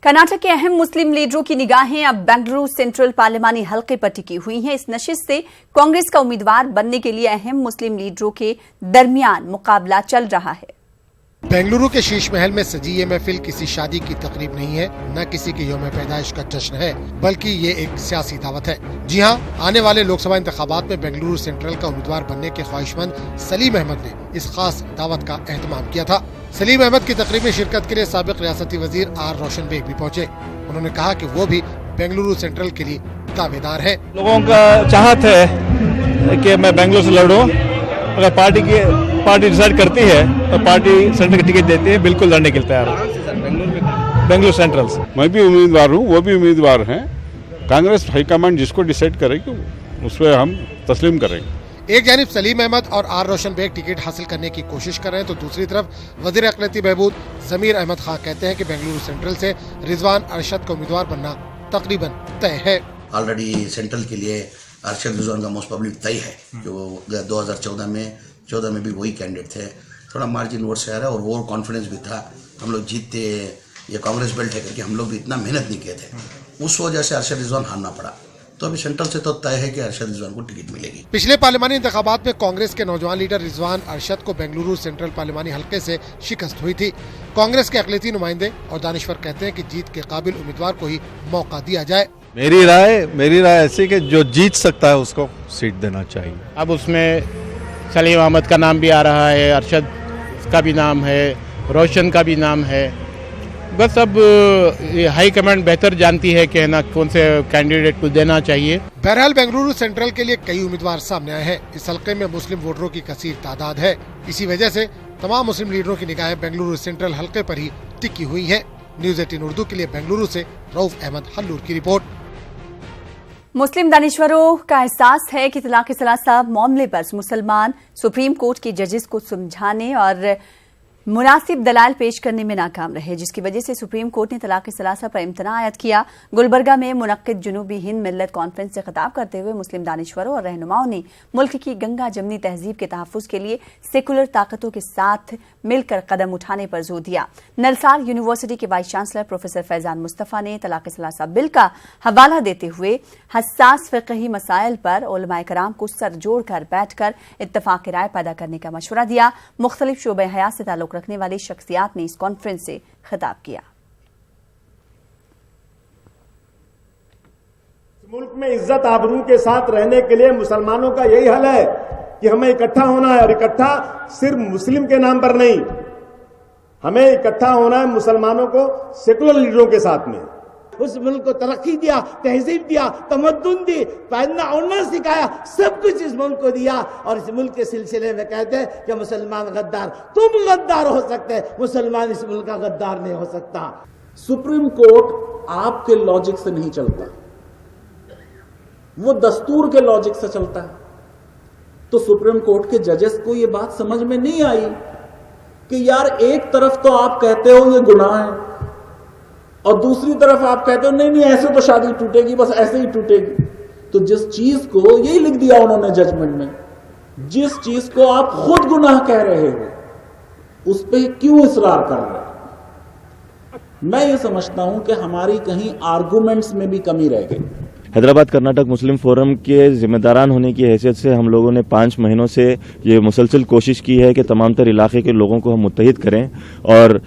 कर्नाटक के अहम मुस्लिम लीडरों की निगाहें अब बेंगलुरु सेंट्रल पार्लिमानी हलके पर टिकी हुई हैं। इस नशिस्त से कांग्रेस का उम्मीदवार बनने के लिए अहम मुस्लिम लीडरों के दरमियान मुकाबला चल रहा है। बेंगलुरु के शीश महल में सजी ये महफिल किसी शादी की तकरीब नहीं है, न किसी के यौम पैदाइश का जश्न है, बल्कि ये एक सियासी दावत है। जी हां, आने वाले लोकसभा इंतखाबात में बेंगलुरु सेंट्रल का उम्मीदवार बनने के ख्वाहिशमंद सलीम अहमद ने इस खास दावत का एहतमाम किया था। सलीम अहमद की तकरीब में शिरकत के लिए साबिक रियासती वजीर आर रोशन बेग भी पहुंचे। उन्होंने कहा कि वो भी बेंगलुरु सेंट्रल के लिए दावेदार है। लोगों का चाहत है कि मैं बेंगलुरु से लड़ूं। अगर पार्टी डिसाइड करती है तो पार्टी सेंट्रल की टिकट देती है, बिल्कुल लड़ने के लिए तैयार हूँ। बेंगलुरु सेंट्रल से मैं भी उम्मीदवार हूँ, वो भी उम्मीदवार हैं। कांग्रेस हाईकमान जिसको डिसाइड करेगी उस पर हम तस्लीम करेंगे। एक जानिब सलीम अहमद और आर रोशन बेग टिकट हासिल करने की कोशिश कर रहे हैं, तो दूसरी तरफ वजीर अक़लियती बहबूद ज़मीर अहमद खां कहते हैं कि बेंगलुरु सेंट्रल से रिजवान अरशद का उम्मीदवार बनना तकरीबन तय है। ऑलरेडी सेंट्रल के लिए अरशद रिजवान का मोस्ट प्रोबेबली तय है, जो 2014 में भी वही कैंडिडेट थे। थोड़ा मार्जिन वोट से आ रहा है और वो कॉन्फिडेंस भी था, हम लोग जीतते, ये कांग्रेस बेल्ट है करके हम लोग भी इतना मेहनत नहीं किए थे, उस वजह से अरशद रिजवान हारना पड़ा। तो अभी सेंट्रल से तो तय है कि अरशद रिजवान को टिकट मिलेगी। पिछले पार्लिमानी इंतखाबात में कांग्रेस के नौजवान लीडर रिजवान अरशद को बेंगलुरु सेंट्रल पार्लिमानी हलके से शिकस्त हुई थी। कांग्रेस के अक़लियती नुमाइंदे और दानिश्वर कहते हैं कि जीत के काबिल उम्मीदवार को ही मौका दिया जाए। मेरी राय ऐसी कि जो जीत सकता है उसको सीट देना चाहिए। अब उसमें सलीम अहमद का नाम भी आ रहा है, अरशद का भी नाम है, रोशन का भी नाम है। बस अब हाई कमांड बेहतर जानती है कि ना कौन से कैंडिडेट को देना चाहिए। बहरहाल बेंगलुरु सेंट्रल के लिए कई उम्मीदवार सामने आए हैं। इस हलके में मुस्लिम वोटरों की कसीर तादाद है। इसी वजह से तमाम मुस्लिम लीडरों की निगाहें बेंगलुरु सेंट्रल हलके पर ही टिकी हुई है। न्यूज़ 18 उर्दू के लिए बेंगलुरु से रऊफ अहमद हल्लूर की रिपोर्ट। मुस्लिम दानिश्वरों का एहसास है कि तलाक सलासा मामले पर मुसलमान सुप्रीम कोर्ट के जजेस को समझाने और मुनासिब दलाल पेश करने में नाकाम रहे, जिसकी वजह से सुप्रीम कोर्ट ने तलाक सलासा पर इम्तना आयद किया। गुलबर्गा में मुनक्किद जुनूबी हिंद मिल्लत कॉन्फ्रेंस से खिताब करते हुए मुस्लिम दानिश्वरों और रहनुमाओं ने मुल्क की गंगा जमनी तहजीब के तहफ़्फ़ुज़ के लिए सेकुलर ताकतों के साथ मिलकर कदम उठाने पर जोर दिया। नलसार यूनिवर्सिटी के vice chancellor professor Faizan Mustafa ने तलाक सलासा बिल का हवाला देते हुए हसास फ़िक़ही मसाइल पर उलमाए कराम को सर जोड़कर बैठकर इत्तफ़ाक़ राय पैदा करने का मशवरा दिया। मुख्तलिफ शोबे हयात से ताल्लुक़ रखने वाली शख्सियात ने इस कॉन्फ्रेंस से खिताब किया। मुल्क में इज्जत आबरू के साथ रहने के लिए मुसलमानों का यही हल है कि हमें इकट्ठा होना है, और इकट्ठा सिर्फ मुस्लिम के नाम पर नहीं, हमें इकट्ठा होना है मुसलमानों को सेकुलर लीडरों के साथ में। उस मुल्क को तरक्की दिया, तहजीब दिया, तमद्दुन दी, पहनना ओढ़ना सिखाया, सब कुछ इस मुल्क को दिया। और इस मुल्क के सिलसिले में कहते हैं कि मुसलमान गद्दार, तुम गद्दार हो सकते हैं, मुसलमान इस मुल्क का गद्दार नहीं हो सकता। सुप्रीम कोर्ट आपके लॉजिक से नहीं चलता, वो दस्तूर के लॉजिक से चलता है। तो सुप्रीम कोर्ट के जजेस को ये बात समझ में नहीं आई कि यार एक तरफ तो आप कहते हो ये गुनाह है और दूसरी तरफ आप कहते हो नहीं ऐसे तो शादी टूटेगी, बस ऐसे ही टूटेगी। तो जिस चीज को यही लिख दिया उन्होंने जजमेंट में, जिस चीज को आप खुद गुनाह कह रहे हो उस पे क्यों इसरार कर रहे हो? मैं ये समझता हूं कि हमारी कहीं आर्गुमेंट्स में भी कमी रह गई। हैदराबाद कर्नाटक मुस्लिम फोरम के जिम्मेदारान होने की हैसियत से हम लोगों ने 5 महीनों से ये मुसलसल कोशिश की है कि तमाम तर इलाके के लोगों को हम मुत्तहिद करें और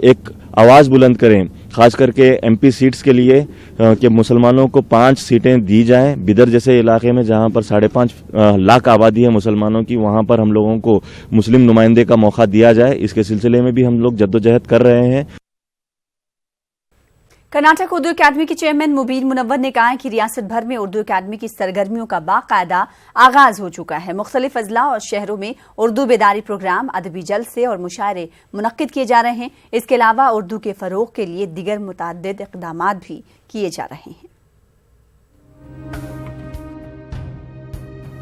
एक आवाज़ बुलंद करें, खास करके एमपी सीट्स के लिए कि मुसलमानों को 5 सीटें दी जाएं। बिदर जैसे इलाके में जहां पर 5.5 लाख आबादी है मुसलमानों की, वहां पर हम लोगों को मुस्लिम नुमाइंदे का मौका दिया जाए। इसके सिलसिले में भी हम लोग जद्दोजहद कर रहे हैं। कर्नाटक उर्दू अकादमी के चेयरमैन मुबीन मुनव्वर ने कहा है कि रियासत भर में उर्दू अकादमी की सरगर्मियों का बाकायदा आगाज हो चुका है। मुख्तलिफ अजला और शहरों में उर्दू बेदारी प्रोग्राम, अदबी जलसे और मुशायरे मुनक्किद किए जा रहे हैं। इसके अलावा उर्दू के फरोग के लिए दीगर मुतअद्दिद इक़दामात भी किए जा रहे हैं।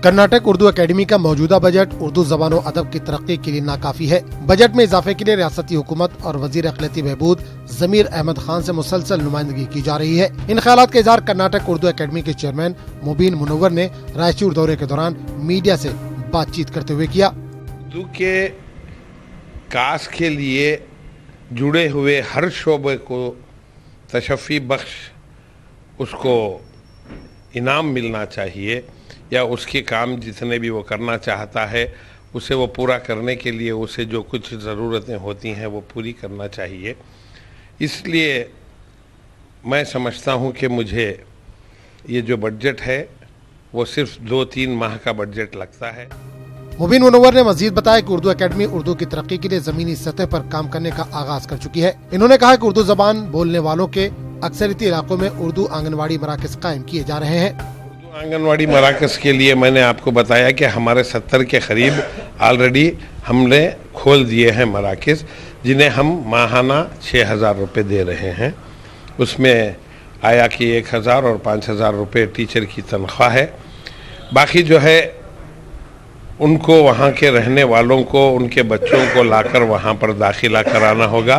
कर्नाटक उर्दू अकेडमी का मौजूदा बजट उर्दू ज़बान और अदब की तरक्की के लिए नाकाफी है। बजट में इजाफे के लिए रियासती हुकूमत और वजीर अक़लियती बहबूद ज़मीर अहमद खान से मुसलसल नुमाइंदगी की जा रही है। इन ख्यालात का इज़हार कर्नाटक उर्दू अकेडमी के चेयरमैन मुबीन मुनव्वर ने रायचूर दौरे के दौरान मीडिया से बातचीत करते हुए किया। उर्दू के कास के लिए जुड़े हुए हर शोबे को तशफ़ी बख्श उसको इनाम मिलना चाहिए, या उसके काम जितने भी वो करना चाहता है उसे वो पूरा करने के लिए उसे जो कुछ ज़रूरतें होती हैं वो पूरी करना चाहिए। इसलिए मैं समझता हूँ कि मुझे ये जो बजट है वो सिर्फ 2-3 माह का बजट लगता है। मुबीन मुनव्वर ने मजीद बताया कि उर्दू अकेडमी उर्दू की तरक्की के लिए जमीनी सतह पर काम करने का आगाज कर चुकी है। इन्होंने कहा कि उर्दू जबान बोलने वालों के अक्सरियती इलाकों में उर्दू आंगनवाड़ी मराकज कायम किए जा रहे हैं। उर्दू आंगनवाड़ी मराकज के लिए मैंने आपको बताया कि हमारे 70 के करीब ऑलरेडी हमने खोल दिए हैं मराकज, जिन्हें हम माहाना 6,000 रुपये दे रहे हैं। उसमें आया कि 1,000 और 5,000 रुपये टीचर की तनख्वाह है। बाकी जो है उनको वहाँ के रहने वालों को उनके बच्चों को लाकर वहाँ पर दाखिला कराना होगा,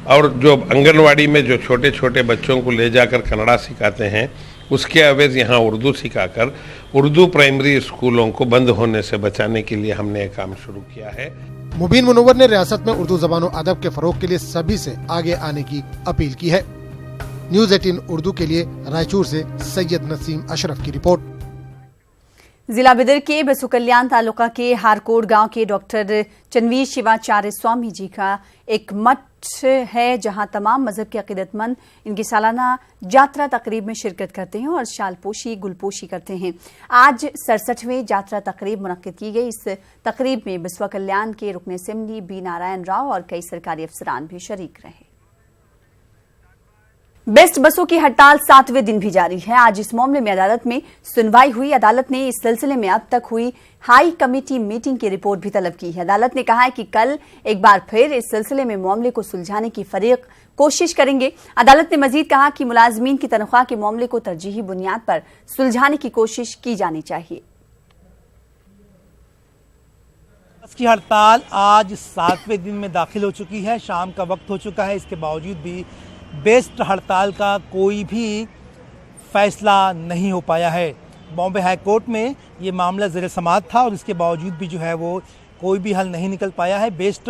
और जो आंगनवाड़ी में जो छोटे छोटे बच्चों को ले जाकर कन्नड़ा सिखाते हैं उसके अवैध यहाँ उर्दू सिखाकर उर्दू प्राइमरी स्कूलों को बंद होने से बचाने के लिए हमने ये काम शुरू किया है। मुबीन मुनव्वर ने रियासत में उर्दू ज़बान और अदब के फरोग के लिए सभी से आगे आने की अपील की है। न्यूज़ 18 उर्दू के लिए रायचूर से सैयद नसीम अशरफ की रिपोर्ट। जिला बिदर के बसुकल्याण तालुका के हारकोट गांव के डॉक्टर चनवीर शिवाचार्य स्वामी जी का एक मठ है, जहां तमाम मजहब के अकीदतमंद इनकी सालाना यात्रा तकरीब में शिरकत करते हैं और शालपोशी गुलपोशी करते हैं। आज 67वें यात्रा तकरीब मुनक्किद की गई। इस तकरीब में बसवा कल्याण के रुकन असेंबली बी नारायण राव और कई सरकारी अफसरान भी शरीक रहे। बेस्ट बसों की हड़ताल 7वें दिन भी जारी है। आज इस मामले में अदालत में सुनवाई हुई। अदालत ने इस सिलसिले में अब तक हुई हाई कमेटी मीटिंग की रिपोर्ट भी तलब की है। अदालत ने कहा है कि कल एक बार फिर इस सिलसिले में मामले को सुलझाने की फरीक कोशिश करेंगे। अदालत ने मजीद कहा कि मुलाजमीन की तनख्वाह के मामले को तरजीही बुनियाद पर सुलझाने की कोशिश की जानी चाहिए। बस की हड़ताल आज 7वें दिन में दाखिल हो चुकी है। शाम का वक्त हो चुका है। इसके बावजूद भी बेस्ट हड़ताल का कोई भी फैसला नहीं हो पाया है। बॉम्बे हाई कोर्ट में ये मामला ज़ेर समाअत था और इसके बावजूद भी जो है वो कोई भी हल नहीं निकल पाया है। बेस्ट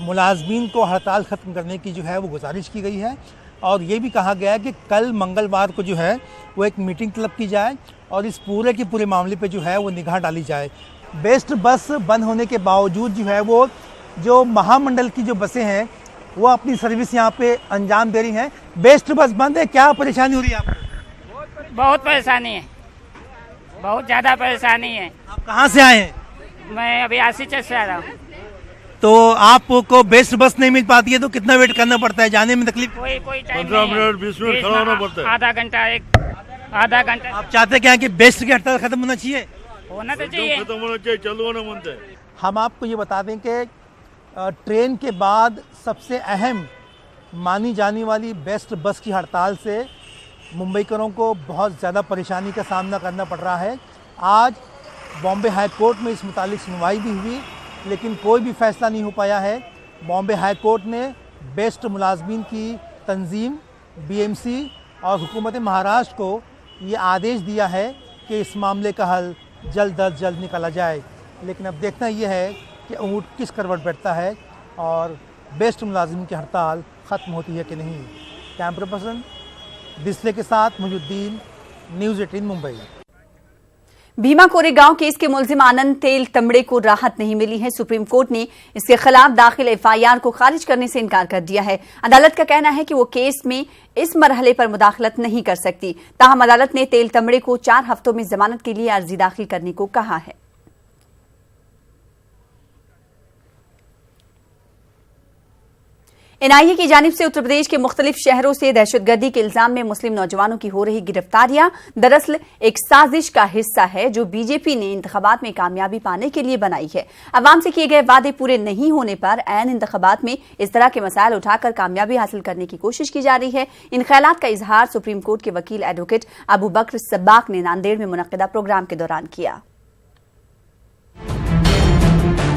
मुलाजमीन को हड़ताल ख़त्म करने की जो है वो गुजारिश की गई है और ये भी कहा गया है कि कल मंगलवार को जो है वो एक मीटिंग तलब की जाए और इस पूरे के पूरे मामले पे जो है वो निगाह डाली जाए। बेस्ट बस बंद होने के बावजूद जो है वो जो महामंडल की जो बसें हैं वो अपनी सर्विस यहाँ पे अंजाम दे रही हैं। बेस्ट बस बंद है, क्या परेशानी हो रही है आपको? बहुत परेशानी है, बहुत ज़्यादा परेशानी है। आप कहाँ से आए हैं? मैं अभी आसीचर से आ रहा हूँ। तो आपको बेस्ट बस नहीं मिल पाती है तो कितना वेट करना पड़ता है? जाने में तकलीफ? कोई टाइम 15 मिनट 20 मिनट खड़ा होना पड़ता है। आधा घंटा। आप चाहते क्या कि बेस्ट की हड़ताल खत्म होना चाहिए? होना तो चाहिए, खत्म होना चाहिए, चालू होना बनता है। हम आपको ये बता दें कि ट्रेन के बाद सबसे अहम मानी जाने वाली बेस्ट बस की हड़ताल से मुंबईकरों को बहुत ज़्यादा परेशानी का सामना करना पड़ रहा है। आज बॉम्बे हाई कोर्ट में इस मुतालिक सुनवाई भी हुई लेकिन कोई भी फ़ैसला नहीं हो पाया है। बॉम्बे हाई कोर्ट ने बेस्ट मुलाजमीन की तंजीम BMC और हुकूमत महाराष्ट्र को ये आदेश दिया है कि इस मामले का हल जल्द अज जल्द निकाला जाए। लेकिन अब देखना यह है कि ऊँट किस करवट बैठता है और बेस्ट मुलाजिम की हड़ताल ख़त्म होती है कि नहीं। कैमरा पर्सन डिस्ले के साथ मुजुद्दीन, न्यूज़ 18 मुंबई। भीमा कोरेगांव केस के मुलजिम आनंद तेल तमड़े को राहत नहीं मिली है। सुप्रीम कोर्ट ने इसके खिलाफ दाखिल FIR को खारिज करने से इनकार कर दिया है। अदालत का कहना है कि वो केस में इस मरहले पर मुदाखलत नहीं कर सकती। ताहम अदालत ने तेल तमड़े को 4 हफ्तों में जमानत के लिए अर्जी दाखिल करने को कहा है। NIA की जानिब से उत्तर प्रदेश के मुख्तलिफ शहरों से दहशतगर्दी के इल्जाम में मुस्लिम नौजवानों की हो रही गिरफ्तारियां दरअसल एक साजिश का हिस्सा है जो बीजेपी ने इंतखाबात में कामयाबी पाने के लिए बनाई है। अवाम से किए गए वादे पूरे नहीं होने पर ऐन इंतखाबात में इस तरह के मसाइल उठाकर कामयाबी हासिल करने की कोशिश की जा रही है। इन ख्यालात का इजहार सुप्रीम कोर्ट के वकील एडवोकेट अबू बकर सब्बाक ने नांदेड़ में मुनक्किदा प्रोग्राम के दौरान किया।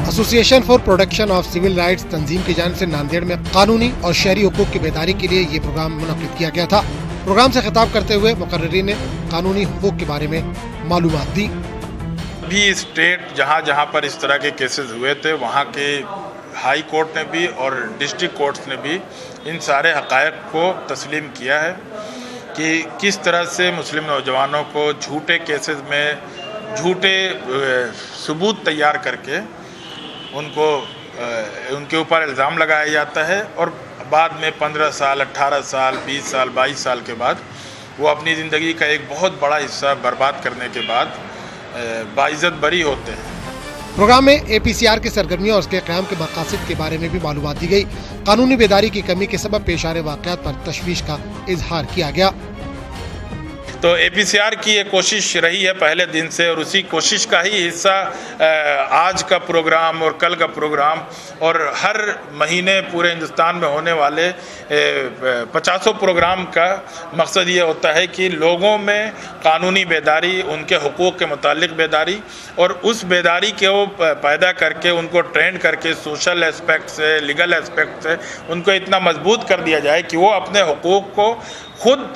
Association for protection of civil rights तंजीम की जानिब से नांदेड़ में कानूनी और शहरी हुकूक की बेदारी के लिए ये प्रोग्राम मुनक्किद किया गया था। प्रोग्राम से खिताब करते हुए मुकर्रिरीन ने कानूनी हुकूक के बारे में मालूमात दी। भी स्टेट जहाँ जहाँ पर इस तरह के केसेस हुए थे वहाँ के हाई कोर्ट ने भी और डिस्ट्रिक्ट कोर्ट्स ने भी इन सारे हक़ाइक़ को तस्लीम किया है कि किस तरह से मुस्लिम नौजवानों को झूठे केसेस में झूठे सबूत तैयार करके उनको उनके ऊपर इल्ज़ाम लगाया जाता है और बाद में 15 साल 18 साल 20 साल 22 साल के बाद वो अपनी ज़िंदगी का एक बहुत बड़ा हिस्सा बर्बाद करने के बाद बाइज़्ज़त बरी होते हैं। प्रोग्राम में APCR की सरगर्मियों और उसके क़याम के मक़ासिद के बारे में भी मालूमात दी गई। कानूनी बेदारी की कमी के सबब पेश आ रहे वाक़यात पर तशवीश का इजहार किया गया। तो APCR की ये कोशिश रही है पहले दिन से और उसी कोशिश का ही हिस्सा आज का प्रोग्राम और कल का प्रोग्राम और हर महीने पूरे हिंदुस्तान में होने वाले 50 प्रोग्राम का मकसद ये होता है कि लोगों में कानूनी बेदारी, उनके हुकूक के मुतालिक बेदारी और उस बेदारी के वो पैदा करके उनको ट्रेंड करके सोशल एस्पेक्ट से, लीगल एस्पेक्ट से उनको इतना मजबूत कर दिया जाए कि वो अपने हुकूक को खुद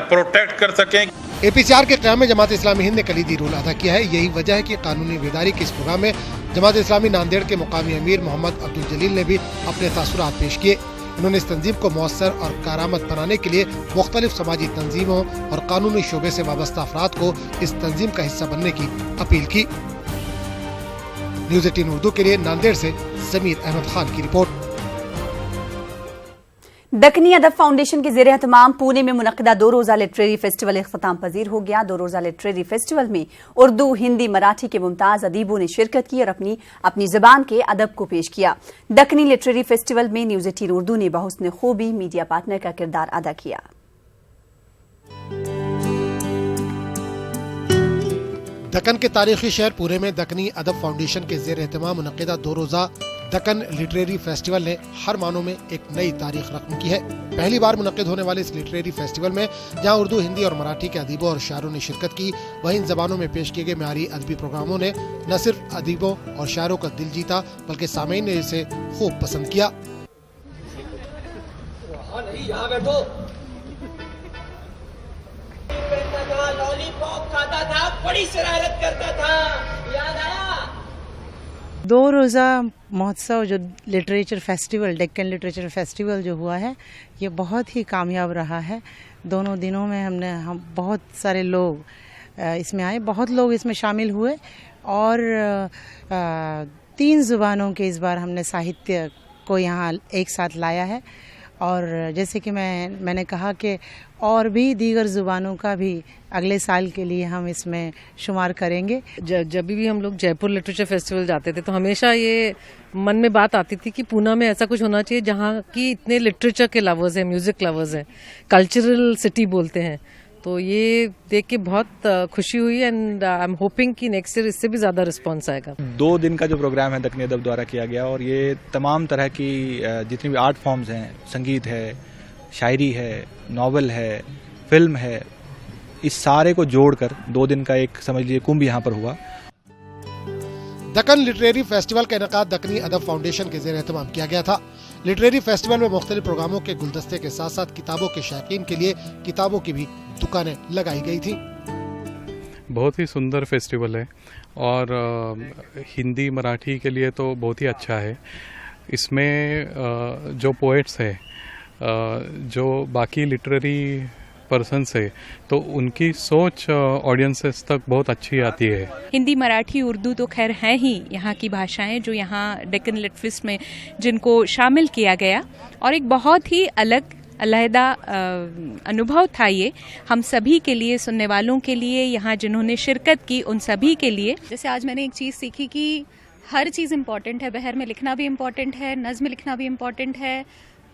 प्रोटेक्ट कर सकें। APCR के क़याम में जमात इस्लामी हिंद ने कलीदी रोल अदा किया है। यही वजह है कि कानूनी बेदारी के इस प्रोग्राम में जमात इस्लामी नांदेड़ के मुकामी अमीर मोहम्मद अब्दुल जलील ने भी अपने तासुरात पेश किए। उन्होंने इस तंजीम को मौसर और कारआमद बनाने के लिए मुख्तलिफ समाजी तंजीमों और कानूनी शोबे से वाबस्ता अफराद को इस तंजीम का हिस्सा बनने की अपील की। न्यूज़ 18 उर्दू के लिए नांदेड़ से ज़मीर अहमद खान की रिपोर्ट। दक्कनी अदब फाउंडेशन के ज़ेर एहतमाम पुणे में मुनक़िदा 2 रोज़ा लिटरेरी फेस्टिवल इख्तिताम पजीर हो गया। 2 रोज़ा लिटरेरी फेस्टिवल में उर्दू, हिंदी, मराठी के मुमताज़ अदीबों ने शिरकत की और अपनी ज़बान के अदब को पेश किया। दक्कनी लिटरेरी फेस्टिवल में न्यूज़ 18 उर्दू ने बहुस्न खूबी मीडिया पार्टनर का किरदार अदा किया। दक्कन के तारीखी शहर पुणे में दक्कनी अदब फाउंडेशन के ज़ेर एहतमाम मुनक़िदा 2 रोज़ा दक्कन लिटरेरी फेस्टिवल ने हर मानों में एक नई तारीख रकम की है। पहली बार मुनक़िद होने वाले इस लिटरेरी फेस्टिवल में जहां उर्दू, हिंदी और मराठी के अदीबों और शायरों ने शिरकत की, वहीं इन ज़बानों में पेश किए गए म्यारी अदबी प्रोग्रामों ने न सिर्फ अदीबों और शायरों का दिल जीता बल्कि सामीन ने इसे खूब पसंद किया। लॉलीपॉप खाता था, बड़ी शरारत करता था, याद आया। 2 रोज़ा महोत्सव जो literature festival, Deccan literature festival जो हुआ है, ये बहुत ही कामयाब रहा है। दोनों दिनों में हम बहुत सारे लोग इसमें आए, बहुत लोग इसमें शामिल हुए और 3 ज़ुबानों के इस बार हमने साहित्य को यहाँ एक साथ लाया है। और जैसे कि मैंने कहा कि और भी दीगर ज़ुबानों का भी अगले साल के लिए हम इसमें शुमार करेंगे। जब भी हम लोग जयपुर लिटरेचर फेस्टिवल जाते थे तो हमेशा ये मन में बात आती थी कि पूना में ऐसा कुछ होना चाहिए जहाँ की इतने लिटरेचर के लवर्स हैं, म्यूज़िक लवर्स हैं, कल्चरल सिटी बोलते हैं। तो ये देख के बहुत खुशी हुई एंड आई एम होपिंग कि नेक्स्ट ईयर इससे भी ज़्यादा रिस्पॉन्स आएगा। 2 दिन का जो प्रोग्राम है दक्कनी अदब द्वारा किया गया और ये तमाम तरह की जितनी भी आर्ट फॉर्म्स हैं, संगीत है, शायरी है, नावल है, फिल्म है, इस सारे को जोड़कर 2 दिन का एक समझ लीजिए कुंभ यहाँ पर हुआ। दक्कन लिटरेरी फेस्टिवल का इनेकाद दक्कनी अदब फाउंडेशन के ज़ेर एहतमाम किया गया था। लिटरेरी फेस्टिवल में मुख्तलिफ प्रोग्रामों के गुलदस्ते के साथ साथ किताबों के शौकीन के लिए किताबों की भी दुकानें लगाई गई थी। बहुत ही सुंदर फेस्टिवल है और हिंदी, मराठी के लिए तो बहुत ही अच्छा है। इसमें जो पोएट्स है, जो बाकी लिटरेरी पर्सन्स है, तो उनकी सोच ऑडियंसेस तक बहुत अच्छी आती है। हिंदी, मराठी, उर्दू तो खैर हैं ही यहाँ की भाषाएं जो यहाँ डेक्कन लिट फेस्ट में जिनको शामिल किया गया और एक बहुत ही अलहदा अनुभव था ये हम सभी के लिए, सुनने वालों के लिए, यहाँ जिन्होंने शिरकत की उन सभी के लिए। जैसे आज मैंने एक चीज़ सीखी कि हर चीज़ इम्पॉर्टेंट है। बहर में लिखना भी इम्पॉर्टेंट है, नज़्म लिखना भी इम्पॉर्टेंट है,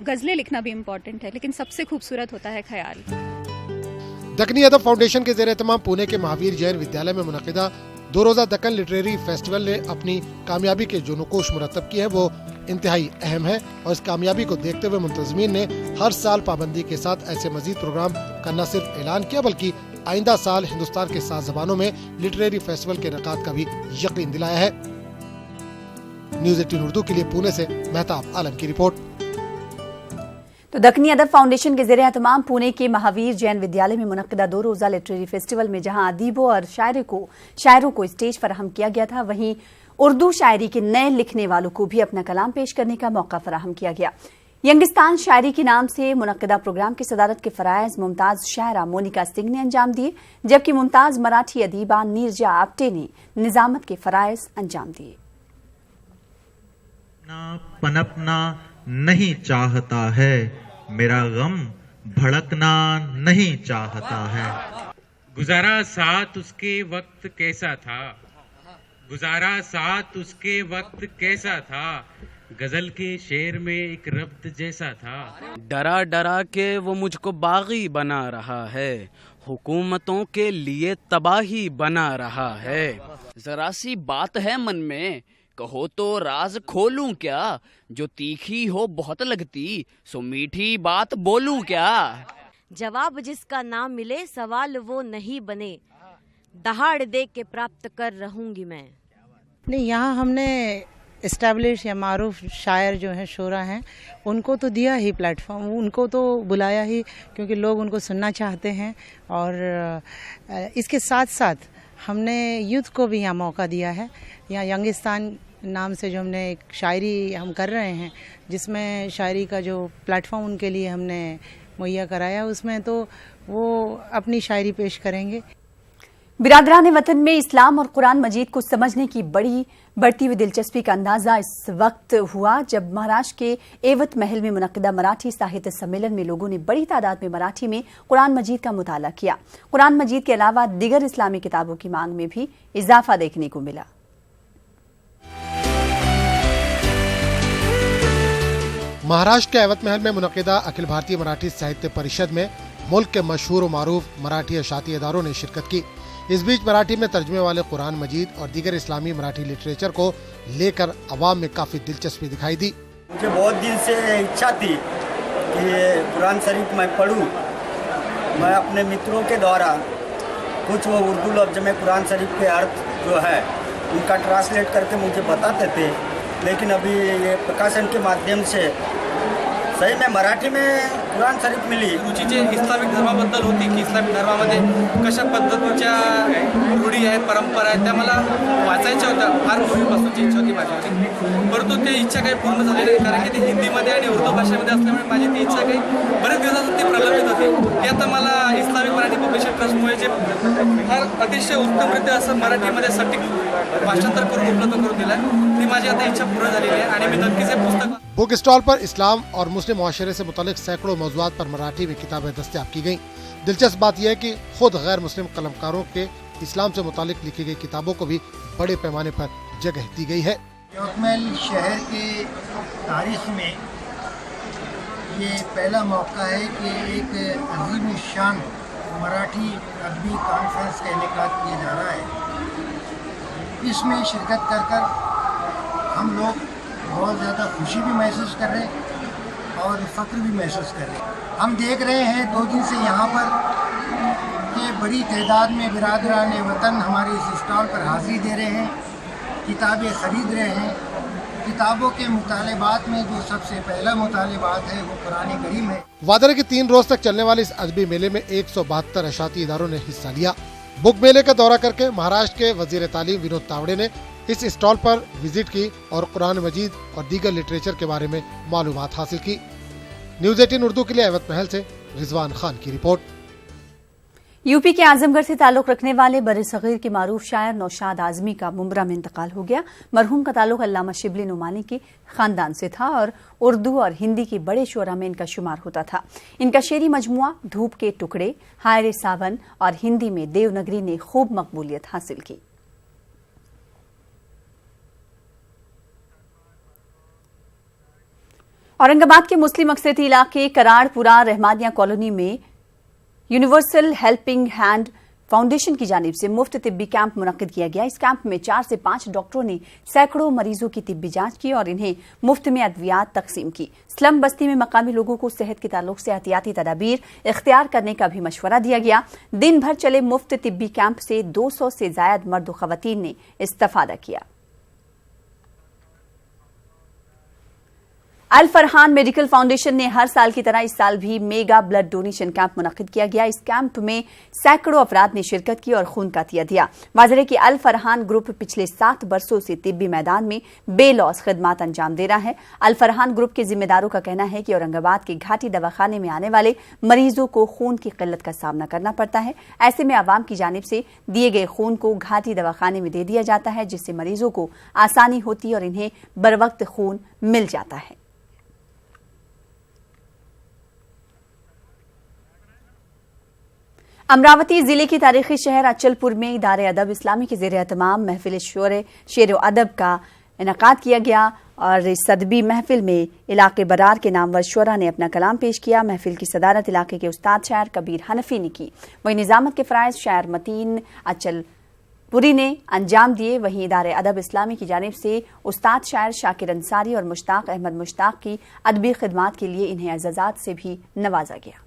गज़लें लिखना भी इम्पॉर्टेंट है, लेकिन सबसे खूबसूरत होता है ख्याल। दक्कनी अदब फाउंडेशन के ज़ेर एहतमाम पुणे के महावीर जैन विद्यालय में मुनक़िदा 2 रोज़ा दक्कन लिटरेरी फेस्टिवल ने अपनी कामयाबी के जो नकोश मुरतब की है वो इंतहाई अहम है और इस कामयाबी को देखते हुए मुंतज़मीन ने हर साल पाबंदी के साथ ऐसे मजीद प्रोग्राम का न सिर्फ ऐलान किया बल्कि आइंदा साल हिंदुस्तान के 7 ज़बानों में लिटरेरी फेस्टिवल के इनेकाद का भी यकीन दिलाया है। न्यूज़ 18 उर्दू के लिए पुणे से मेहताब आलम की रिपोर्ट। तो दक्कनी अदब फाउंडेशन के ज़ेरे एहतमाम पुणे के महावीर जैन विद्यालय में मुनक्किदा 2 रोज़ा लिटरेरी फेस्टिवल में जहां अदीबों और शायरों को स्टेज फराहम किया गया था, वहीं उर्दू शायरी के नए लिखने वालों को भी अपना कलाम पेश करने का मौका फराहम किया गया। यंगिस्तान शायरी के नाम से मुनक्किदा प्रोग्राम की सदारत के फराइज मुमताज शायरा मोनिका सिंह ने अंजाम दिए, जबकि मुमताज मराठी अदीबा नीरजा आप्टे ने निजामत के फराइज अंजाम दिए। पनपना नहीं चाहता है, मेरा गम भड़कना नहीं चाहता है। गुजारा साथ उसके वक्त कैसा था, गुजारा साथ उसके वक्त कैसा था, गजल के शेर में एक रब्त जैसा था। डरा डरा के वो मुझको बागी बना रहा है, हुकूमतों के लिए तबाही बना रहा है। जरा सी बात है मन में, कहो तो राज खोलूं क्या, जो तीखी हो बहुत लगती, सो मीठी बात बोलूं क्या। जवाब जिसका ना मिले सवाल वो नहीं बने, दहाड़ दे के प्राप्त कर रहूंगी मैं। नहीं, यहाँ हमने इस्टेब्लिश या मारूफ शायर जो हैं, शोरा हैं, उनको तो दिया ही प्लेटफॉर्म, उनको तो बुलाया ही, क्योंकि लोग उनको सुनना चाहते हैं। और इसके साथ साथ हमने यूथ को भी यहाँ मौका दिया है। यहाँ यंगिस्तान नाम से जो हमने एक शायरी हम कर रहे हैं, जिसमें शायरी का जो प्लेटफॉर्म उनके लिए हमने मुहैया कराया, उसमें तो वो अपनी शायरी पेश करेंगे। बिरादरान वतन में इस्लाम और कुरान मजीद को समझने की बढ़ती हुई दिलचस्पी का अंदाजा इस वक्त हुआ जब महाराष्ट्र के एवत महल में मुनक्किदा मराठी साहित्य सम्मेलन में लोगों ने बड़ी तादाद में मराठी में कुरान मजीद का मुताला किया। कुरान मजीद के अलावा दीगर इस्लामी किताबों की मांग में भी इजाफा देखने को मिला। महाराष्ट्र के एवत महल में मुनक्किदा अखिल भारतीय मराठी साहित्य परिषद में मुल्क के मशहूर और मारूफ मराठी अशाती इदारों ने शिरकत की। इस बीच मराठी में तर्जुमे वाले कुरान मजीद और दीगर इस्लामी मराठी लिटरेचर को लेकर अवाम में काफी दिलचस्पी दिखाई दी। मुझे बहुत दिन से इच्छा थी कि कुरान शरीफ मैं पढूं। मैं अपने मित्रों के द्वारा कुछ वो उर्दू लफ्ज में कुरान शरीफ के अर्थ जो है उनका ट्रांसलेट करके मुझे बताते थे, लेकिन अभी ये प्रकाशन के माध्यम से सही में मराठी में कुरान शरीफ मिली। रुची जे इस्लामिक धर्माबद्दल होती की इस्लामिक धर्मामध्ये कशा पद्धतीच्या रूढी आहेत, परंपरा आहेत, त्या मला वाचायच्या होत्या। फार पूर्वीपासूनची इच्छा होती माझ्यावरती, परंतु ते इच्छा काही पूर्ण झाली नाही, कारण की ते हिंदीमध्ये आणि उर्दू भाषेमध्ये असल्यामुळे माझी ती इच्छा काही बरेच दिवसात ती प्रलंबित होती। ती आता मला इस्लामिक मराठी पब्लिशर ट्रस्टमुळे जे फार अतिशय उत्तमरित्या असं मराठीमध्ये सटीक भाषांतर करून उपलब्ध करून दिलं, ती माझी आता इच्छा पूर्ण झालेली आहे आणि मी नक्कीच हे पुस्तक। बुक स्टॉल पर इस्लाम और मुस्लिम मुआशरे से मुतालिक सैकड़ों मौज़ूआत पर मराठी में किताबें दस्तयाब की गईं। दिलचस्प बात यह है कि खुद गैर मुस्लिम कलमकारों के इस्लाम से मुतालिक लिखी गई किताबों को भी बड़े पैमाने पर जगह दी गई है। यवतमाल शहर के तारीख में ये पहला मौका है कि एक अजीम शान मराठी अदबी कॉन्फ्रेंस का इनेकाद किया जा रहा है। इसमें शिरकत कर हम लोग बहुत ज़्यादा खुशी भी महसूस कर रहे हैं और फ़ख्र भी महसूस कर रहे हैं। हम देख रहे हैं 2 दिन से यहाँ पर कि बड़ी तादाद में बिरादरान वतन हमारे इस स्टॉल पर हाज़िरी दे रहे हैं, किताबें ख़रीद रहे हैं। किताबों के मुतालिबात में जो सबसे पहला मुतालिबात है वो कुरान करीम है। वादा है कि 3 रोज तक चलने वाले इस अदबी मेले में 172 अशाती इदारों ने हिस्सा लिया। बुक मेले का दौरा करके महाराष्ट्र के वजीर तालीम विनोद तावड़े ने इस स्टॉल पर विजिट की और कुरान मजीद और दीगर लिटरेचर के बारे में मालूमात हासिल की। न्यूज़ 18 उर्दू के लिए एवत महल से रिजवान खान की रिपोर्ट। यूपी के आजमगढ़ से ताल्लुक रखने वाले बरसगीर के मारूफ शायर नौशाद आजमी का मुंब्रा में इंतकाल हो गया। मरहूम का ताल्लुक अल्लामा शिबली नुमानी के खानदान से था और उर्दू और हिंदी के बड़े शोरा में इनका शुमार होता था। इनका शेरी मजमुआ धूप के टुकड़े, हायरे सावन और हिंदी में देवनगरी ने खूब मकबूलियत हासिल की। औरंगाबाद के मुस्लिम अक्सरियती इलाके कराड़पुरा रहमानिया कॉलोनी में यूनिवर्सल हेल्पिंग हैंड फाउंडेशन की जानिब से मुफ्त तिब्बी कैंप मुनक्किद किया गया। इस कैंप में 4 से 5 डॉक्टरों ने सैकड़ों मरीजों की तिब्बी जांच की और इन्हें मुफ्त में अद्वियात तकसीम की। स्लम बस्ती में मकामी लोगों को सेहत के ताल्लुक से एहतियाती तदाबीर इख्तियार करने का भी मशवरा दिया गया। दिन भर चले मुफ्त तिब्बी कैंप से 200 से ज्यादा मर्द व खवातीन ने इस्तेफादा किया। अल फरहान मेडिकल फाउंडेशन ने हर साल की तरह इस साल भी मेगा ब्लड डोनेशन कैंप मुनक्किद किया गया। इस कैंप में सैकड़ों अफराद ने शिरकत की और खून का अतिया दिया। वाज़ेह है कि अल फरहान ग्रुप पिछले 7 बरसों से तिब्बी मैदान में बेलौस खिदमात अंजाम दे रहा है। अल फरहान ग्रुप के जिम्मेदारों का कहना है कि औरंगाबाद के घाटी दवाखाने में आने वाले मरीजों को खून की किल्लत का सामना करना पड़ता है। ऐसे में आवाम की जानिब से दिए गए खून को घाटी दवाखाने में दे दिया जाता है, जिससे मरीजों को आसानी होती है और इन्हें बरवक्त खून मिल जाता है। अमरावती जिले के तारीखी शहर अचलपुर में इदारे अदब इस्लामी के ज़ेर एहतमाम महफिल शेर अदब का इनकाद किया गया और इस अदबी महफिल में इलाके बरार के नामवर शुरा ने अपना कलाम पेश किया। महफिल की सदारत इलाके के उस्ताद शायर कबीर हनफी ने की। वहीं निजामत के फ़राइज़ शायर मतीन अचलपुरी ने अंजाम दिए। वहीं इदारे अदब इस्लामी की जानिब से उस्ताद शायर शाकिर अंसारी और मुश्ताक अहमद मुश्ताक की अदबी खिदमात के लिए इन्हें एजाज़ात से भी नवाजा गया।